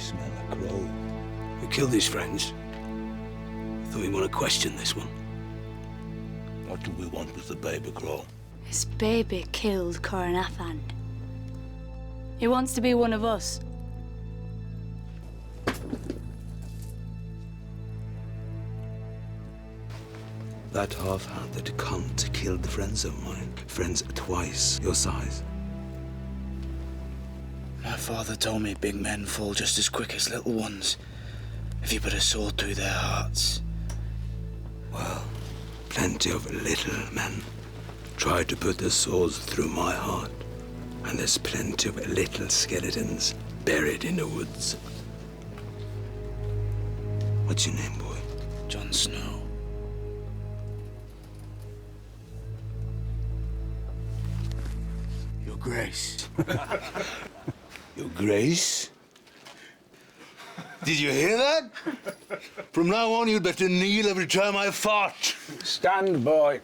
smell a crow. Who killed his friends? Thought you want to question this one. What do we want with the baby crow? His baby killed Coronathan. He wants to be one of us. That half-handed cunt killed friends of mine. Friends twice your size. My father told me big men fall just as quick as little ones if you put a sword through their hearts. Well, plenty of little men tried to put their swords through my heart. And there's plenty of little skeletons buried in the woods. What's your name, boy? Jon Snow. Your Grace. Your Grace? Did you hear that? From now on, you'd better kneel every time I fart. Stand, boy.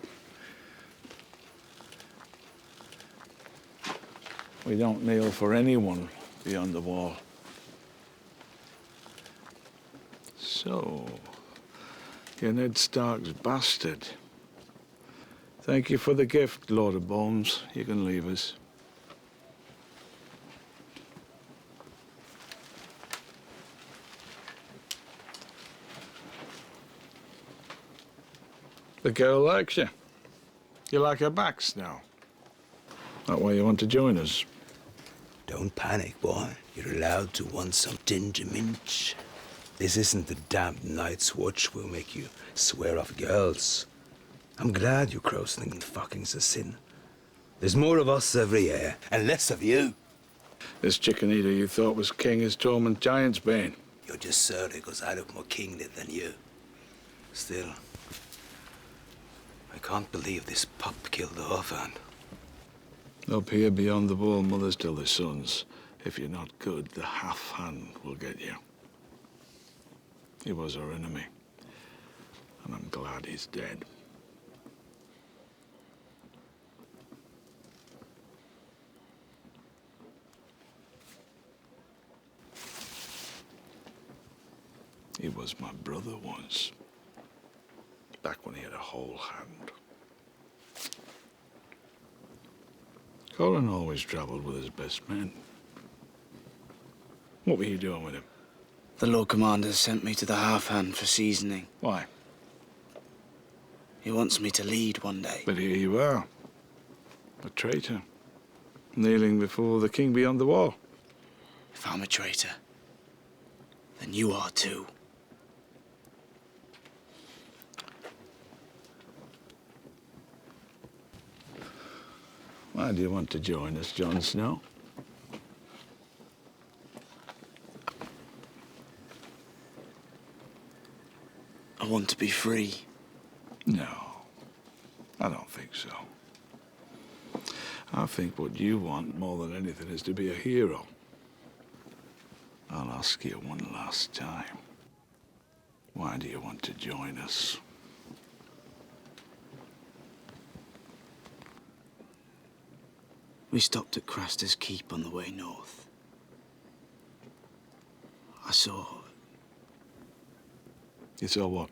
We don't kneel for anyone beyond the wall. So, you're Ned Stark's bastard. Thank you for the gift, Lord of Bones. You can leave us. The girl likes you. You like her backs now. That why you want to join us? Don't panic, boy. You're allowed to want some ginger minch. This isn't the damned Night's Watch will make you swear off girls. I'm glad you crows think fucking's a sin. There's more of us every year, and less of you. This chicken eater you thought was king is Tormund Giant's bane. You're just sorry because I look more kingly than you. Still, I can't believe this pup killed the orphan. Up here beyond the wall, mothers tell their sons, if you're not good, the half-hand will get you. He was our enemy, and I'm glad he's dead. He was my brother once, back when he had a whole hand. Colin always travelled with his best men. What were you doing with him? The Lord Commander sent me to the Half-Hand for seasoning. Why? He wants me to lead one day. But here you are, a traitor, kneeling before the king beyond the wall. If I'm a traitor, then you are too. Why do you want to join us, Jon Snow? I want to be free. No, I don't think so. I think what you want more than anything is to be a hero. I'll ask you one last time. Why do you want to join us? We stopped at Craster's Keep on the way north. I saw... You saw what?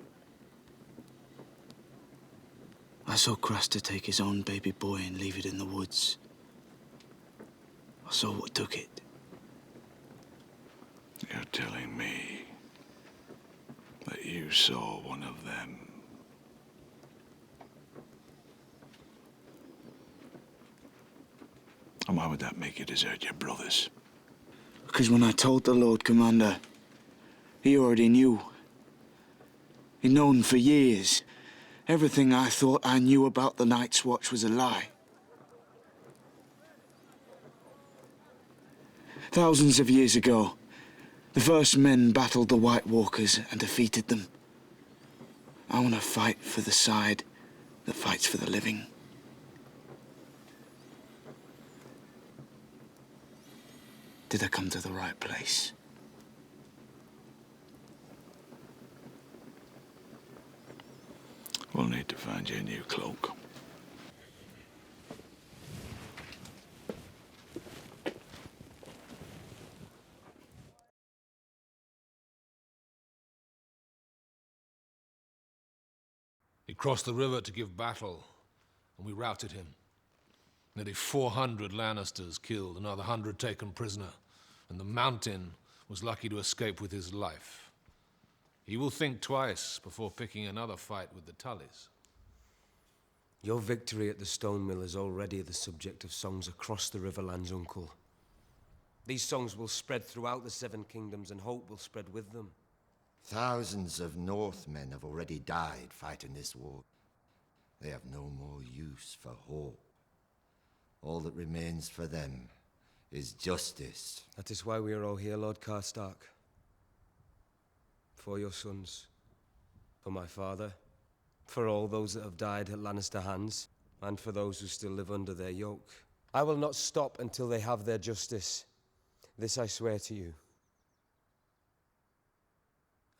I saw Craster take his own baby boy and leave it in the woods. I saw what took it. You're telling me that you saw one of them? And why would that make you desert your brothers? Because when I told the Lord Commander, he already knew. He'd known for years. Everything I thought I knew about the Night's Watch was a lie. Thousands of years ago, the first men battled the White Walkers and defeated them. I want to fight for the side that fights for the living. Did I come to the right place? We'll need to find you a new cloak. crossed the river to give battle, and we routed him. Nearly 400 Lannisters killed, another 100 taken prisoner, and the Mountain was lucky to escape with his life. He will think twice before picking another fight with the Tullys. Your victory at the stone mill is already the subject of songs across the Riverlands, Uncle. These songs will spread throughout the Seven Kingdoms, and hope will spread with them. Thousands of northmen have already died fighting this war. They have no more use for hope. All that remains for them is justice. That is why we are all here, Lord Karstark. For your sons, for my father, for all those that have died at Lannister hands, and for those who still live under their yoke. I will not stop until they have their justice. This I swear to you.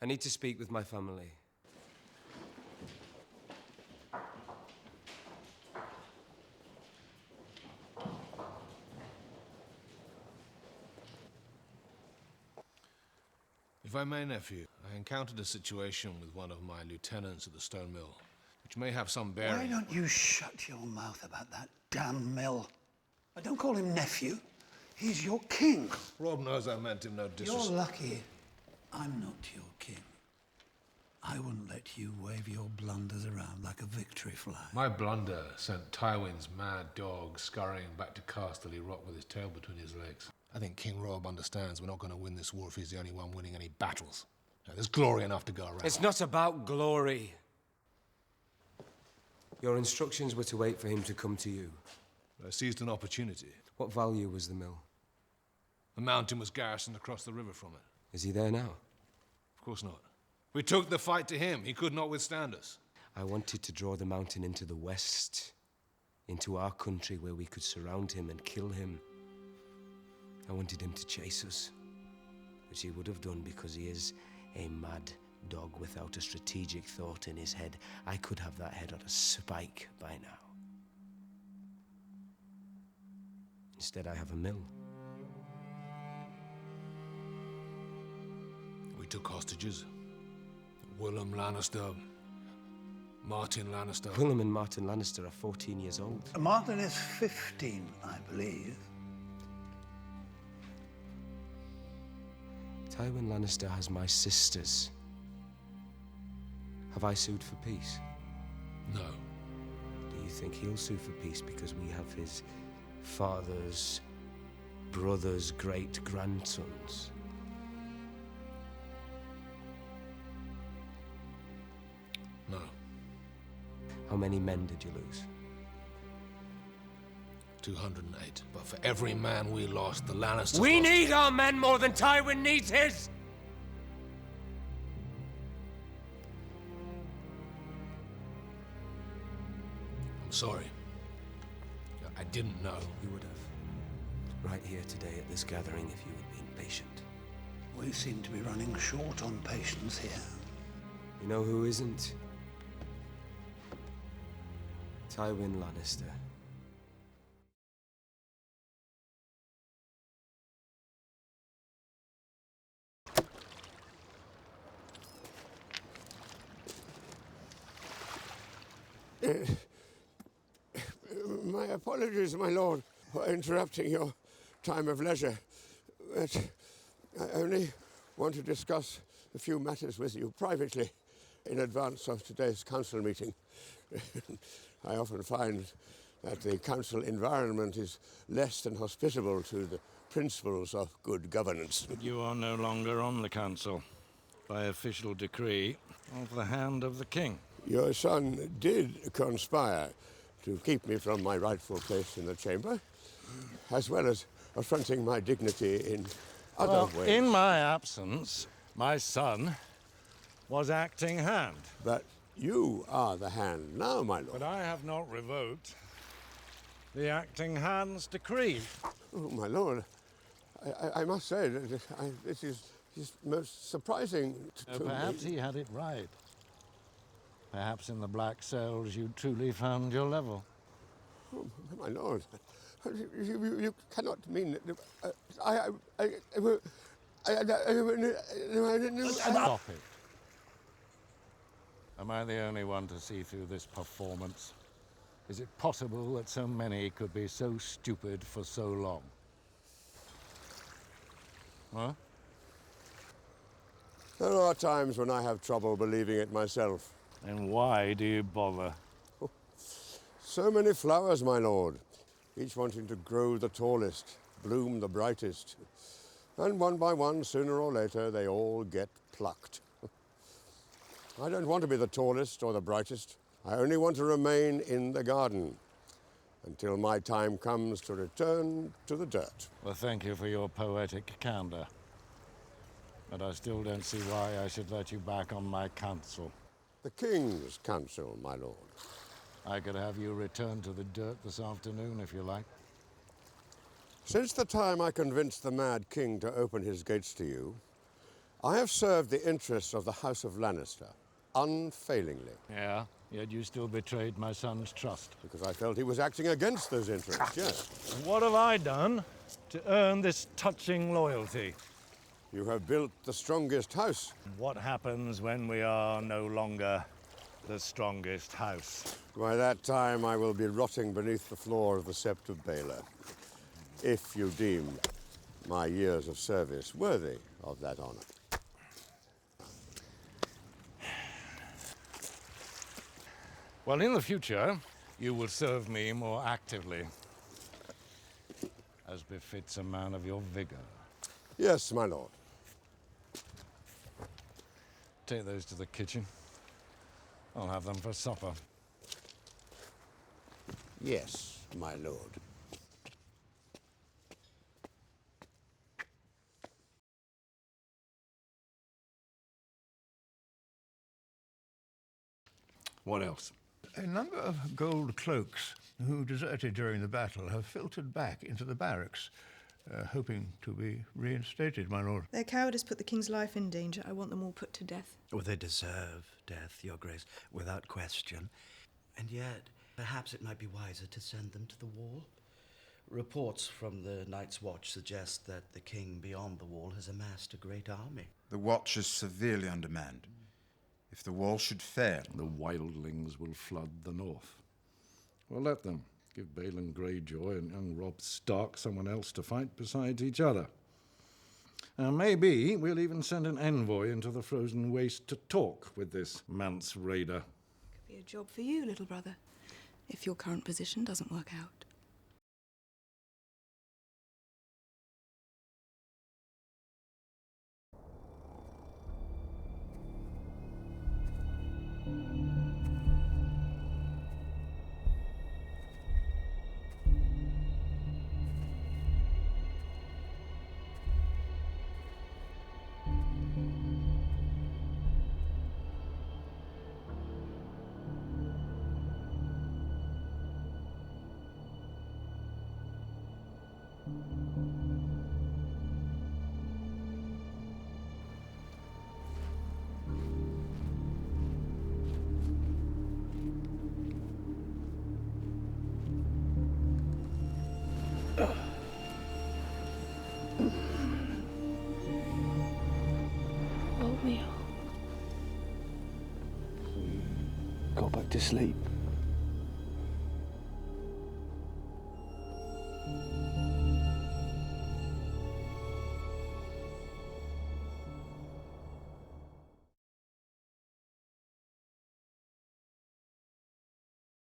I need to speak with my family. If I may, nephew, I encountered a situation with one of my lieutenants at the stone mill, which may have some bearing. Why don't you shut your mouth about that damn mill? I don't call him nephew. He's your king. Robb knows I meant him no disrespect. You're lucky I'm not your king. I wouldn't let you wave your blunders around like a victory flag. My blunder sent Tywin's mad dog scurrying back to Casterly Rock with his tail between his legs. I think King Robb understands we're not going to win this war if he's the only one winning any battles. Now, there's glory enough to go around. It's not about glory. Your instructions were to wait for him to come to you. I seized an opportunity. What value was the mill? The Mountain was garrisoned across the river from it. Is he there now? Of course not. We took the fight to him. He could not withstand us. I wanted to draw the Mountain into the west, into our country where we could surround him and kill him. I wanted him to chase us, which he would have done because he is a mad dog without a strategic thought in his head. I could have that head on a spike by now. Instead, I have a mill. We took hostages. Willem Lannister, Martin Lannister. Willem and Martin Lannister are 14 years old. Martin is 15, I believe. Tywin Lannister has my sisters. Have I sued for peace? No. Do you think he'll sue for peace because we have his father's brother's great-grandsons? No. How many men did you lose? 208. But for every man we lost, the Lannisters We lost. need our men more than Tywin needs his! I'm sorry. I didn't know. You would have. Right here today at this gathering if you had been patient. We seem to be running short on patience here. You know who isn't? Tywin Lannister. My apologies, my lord, for interrupting your time of leisure. But I only want to discuss a few matters with you privately in advance of today's council meeting. I often find that the council environment is less than hospitable to the principles of good governance. But you are no longer on the council. By official decree of the hand of the king. Your son did conspire to keep me from my rightful place in the chamber, as well as affronting my dignity in other ways. In my absence, my son was acting hand. But you are the hand now, my lord. But I have not revoked the acting hand's decree. Oh, my lord, I must say that this is most surprising to Perhaps me. he had it right. Perhaps in the Black Cells you truly found your level. Oh, my lord, you cannot mean that. Stop it. Am I the only one to see through this performance? Is it possible that so many could be so stupid for so long? Huh? There are times when I have trouble believing it myself. And why do you bother? So many flowers, my lord, each wanting to grow the tallest, bloom the brightest. And one by one, sooner or later, they all get plucked. I don't want to be the tallest or the brightest. I only want to remain in the garden until my time comes to return to the dirt. Well, thank you for your poetic candor. But I still don't see why I should let you back on my council. The King's counsel, my lord. I could have you return to the dirt this afternoon, if you like. Since the time I convinced the Mad King to open his gates to you, I have served the interests of the House of Lannister unfailingly. Yeah, yet you still betrayed my son's trust. Because I felt he was acting against those interests, yes. And what have I done to earn this touching loyalty? You have built the strongest house. What happens when we are no longer the strongest house? By that time, I will be rotting beneath the floor of the Sept of Baelor, if you deem my years of service worthy of that honor. Well, in the future, you will serve me more actively, as befits a man of your vigor. Yes, my lord. Take those to the kitchen. I'll have them for supper. Yes, my lord. What else? A number of gold cloaks who deserted during the battle have filtered back into the barracks, hoping to be reinstated, my lord. Their cowardice put the king's life in danger. I want them all put to death. Oh, they deserve death, Your Grace, without question. And yet, perhaps it might be wiser to send them to the wall. Reports from the Night's Watch suggest that the king beyond the wall has amassed a great army. The Watch is severely undermanned. If the wall should fail... The wildlings will flood the north. Well, let them. Give Balon Greyjoy and young Robb Stark someone else to fight besides each other. Maybe we'll even send an envoy into the frozen waste to talk with this Mance raider. Could be a job for you, little brother, if your current position doesn't work out. Woke me up. Go back to sleep.